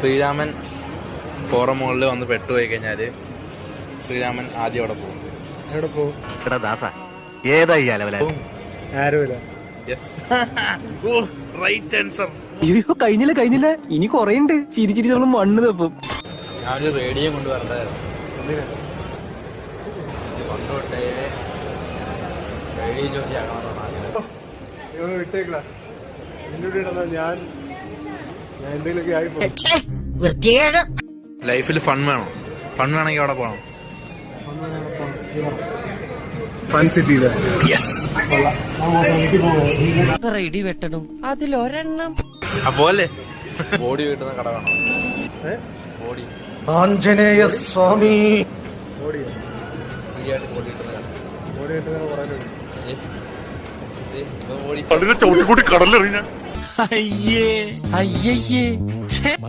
Sreeraman forum മുകളിൽ വന്ന് പെട്ടുപോയി കഴിഞ്ഞാൽ ശ്രീരാമൻ ആദ്യം അവിടെ പോകും. എവിടെ പോകും? ആരുമില്ല. അയ്യോ കഴിഞ്ഞില്ല ഇനി കൊറേണ്ട്. ചിരി നമ്മൾ മണ്ണ് തപ്പും. ഞാനൊരു റേഡിയോ കൊണ്ടുവരണ്ടായിരുന്നു. കൊണ്ടോട്ടെ റേഡിയോ ജോസി ആകണമെന്നാണ് വിട്ടേക്കടാ. ഞാൻ എന്തെങ്കിലുമൊക്കെ ആയിപ്പോ. ലൈഫിൽ ഫൺ വേണം. ഫൺ വേണമെങ്കിൽ അവിടെ പോകണം. ഫൺ സിറ്റി ഇടി വെട്ടണം അതിലൊരെണ്ണം. അപ്പോലെ ബോഡി കിട്ടുന്ന കട വേണം. ബോഡി ആഞ്ജനേയ സ്വാമി. ഫ്രീ ആയിട്ട് ബോഡി കിട്ടുന്ന കട. ചവിട്ടിക്കൂട്ടി കടലെറിഞ്ഞ അയ്യേ